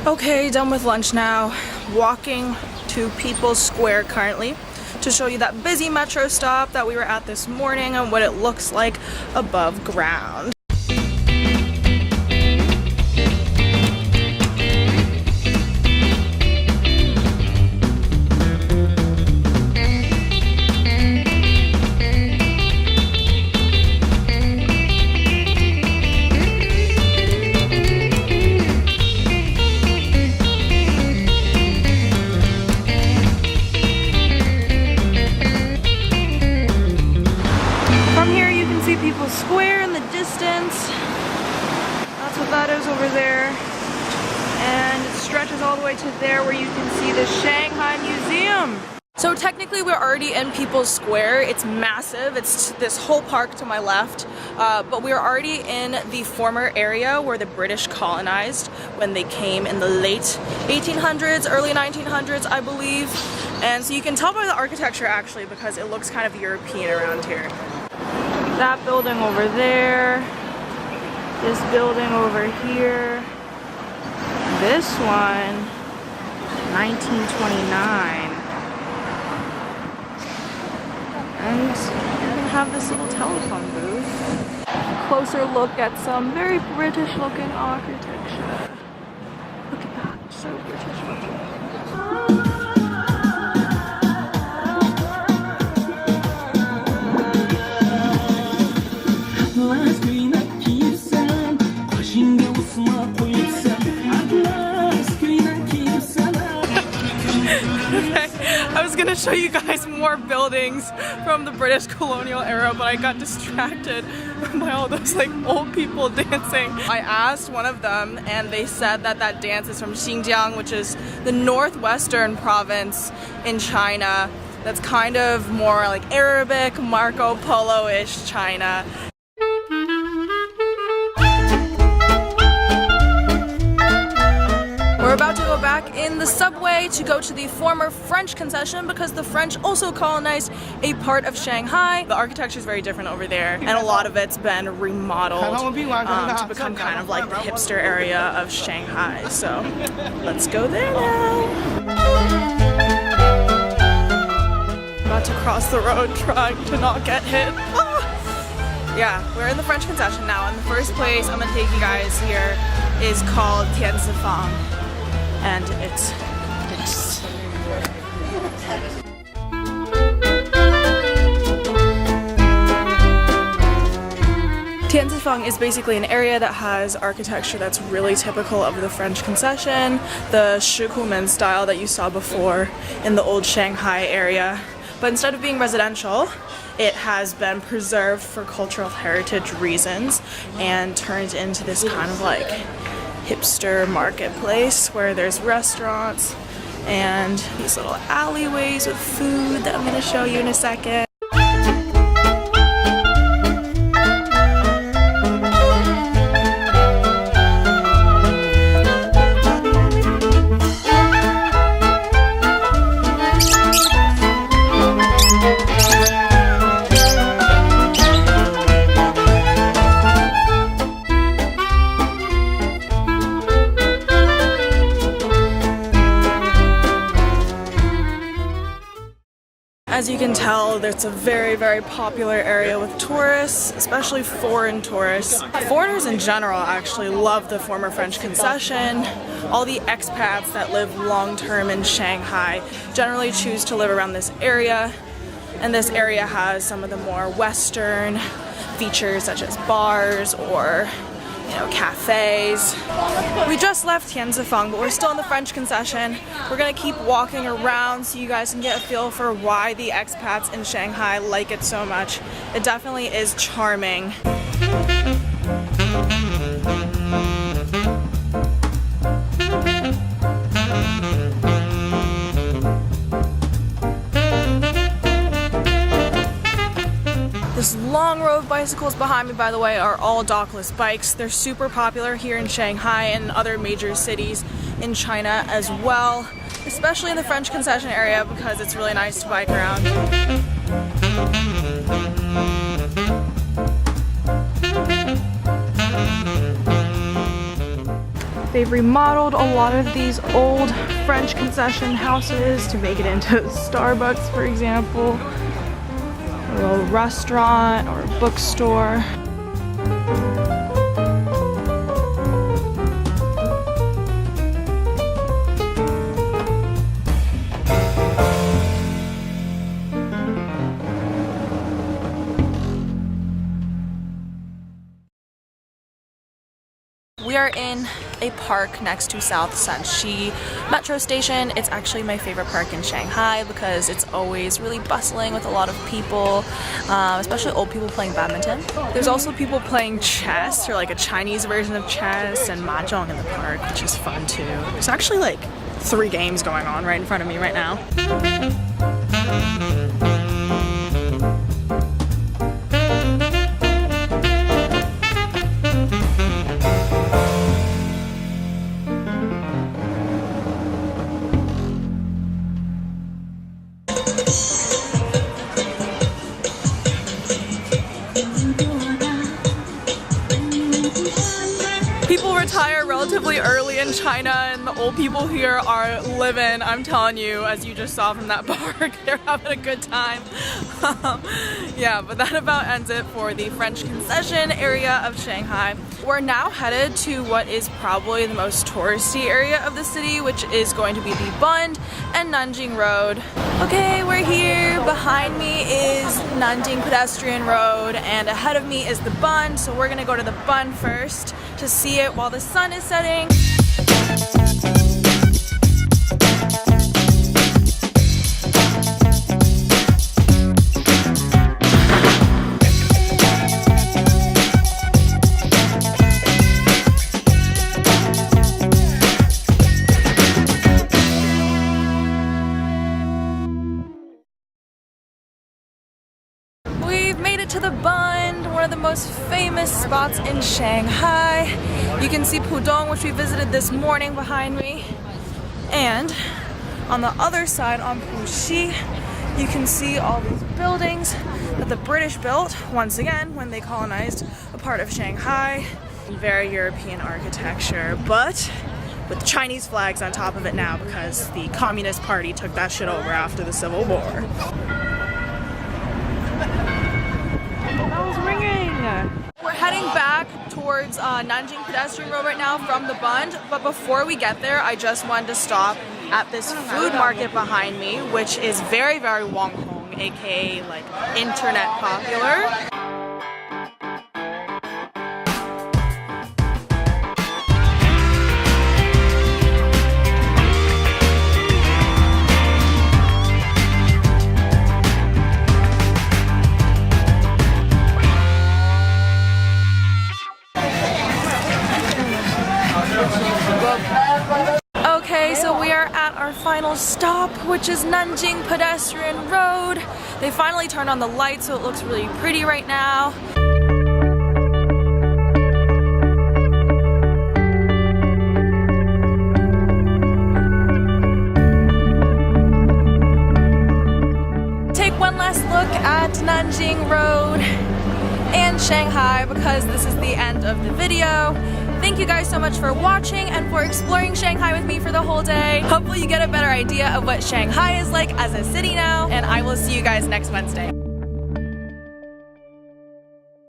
Okay, done with lunch now. Walking to People's Square currently to show you that busy metro stop that we were at this morning and what it looks like above ground. People's Square in the distance. That's what that is over there. And it stretches all the way to there where you can see the Shanghai Museum. So technically we're already in People's Square. It's massive. It's this whole park to my left. But we're already in the former area where the British colonized when they came in the late 1800s, early 1900s, I believe. And so you can tell by the architecture actually because it looks kind of European around here. That building over there, this building over here, this one, 1929. And you can have this little telephone booth. Closer look at some very British looking architecture. Look at that, so British looking. I was gonna show you guys more buildings from the British colonial era, but I got distracted by all those like old people dancing. I asked one of them and they said that that dance is from Xinjiang, which is the northwestern province in China. That's kind of more like Arabic, Marco Polo-ish China. We're about to go back in the subway to go to the former French Concession because the French also colonized a part of Shanghai. The architecture is very different over there and a lot of it's been remodeled to become kind of like the hipster area of Shanghai. So let's go there now. About to cross the road trying to not get hit. Yeah, we're in the French Concession now and the first place I'm gonna take you guys here is called Tianzifang. And it's this. Tianzifang is basically an area that has architecture that's really typical of the French Concession, the Shikumen style that you saw before in the old Shanghai area. But instead of being residential, it has been preserved for cultural heritage reasons and turned into this kind of like hipster marketplace where there's restaurants and these little alleyways with food that I'm going to show you in a second. As you can tell, it's a very, very popular area with tourists, especially foreign tourists. Foreigners in general actually love the former French Concession. All the expats that live long-term in Shanghai generally choose to live around this area. And this area has some of the more Western features such as bars or cafes. We just left Tianzifang, but we're still in the French Concession. We're gonna keep walking around so you guys can get a feel for why the expats in Shanghai like it so much. It definitely is charming. This long row of bicycles behind me, by the way, are all dockless bikes. They're super popular here in Shanghai and other major cities in China as well, especially in the French Concession area because it's really nice to bike around. They've remodeled a lot of these old French concession houses to make it into Starbucks, for example, or a little restaurant or a bookstore. We are in a park next to South Sanxi metro station. It's actually my favorite park in Shanghai because it's always really bustling with a lot of people, especially old people playing badminton. There's also people playing chess, or like a Chinese version of chess, and mahjong in the park, which is fun too. There's actually like 3 games going on right in front of me right now. People retire relatively early in China, and the old people here are living, I'm telling you, as you just saw from that park. They're having a good time. Yeah, but that about ends it for the French Concession area of Shanghai. We're now headed to what is probably the most touristy area of the city, which is going to be the Bund and Nanjing Road. Okay, we're here. Behind me is Nanjing Pedestrian Road, and ahead of me is the Bund, so we're gonna go to the Bund first to see it while the sun is setting. We've made it to the Bund, one of the most famous spots in Shanghai. You can see Pudong, which we visited this morning, behind me. And on the other side, on Puxi, you can see all these buildings that the British built, once again, when they colonized a part of Shanghai. Very European architecture, but with Chinese flags on top of it now because the Communist Party took that shit over after the Civil War. We're heading back towards Nanjing Pedestrian Road right now from the Bund, but before we get there, I just wanted to stop at this food market behind me, which is very, very Wong Hong, aka like internet popular. Okay, so we are at our final stop, which is Nanjing Pedestrian Road. They finally turned on the light, so it looks really pretty right now. Take one last look at Nanjing Road and Shanghai because this is the end of the video. Thank you guys so much for watching and for exploring Shanghai with me for the whole day. Hopefully you get a better idea of what Shanghai is like as a city now, and I will see you guys next Wednesday.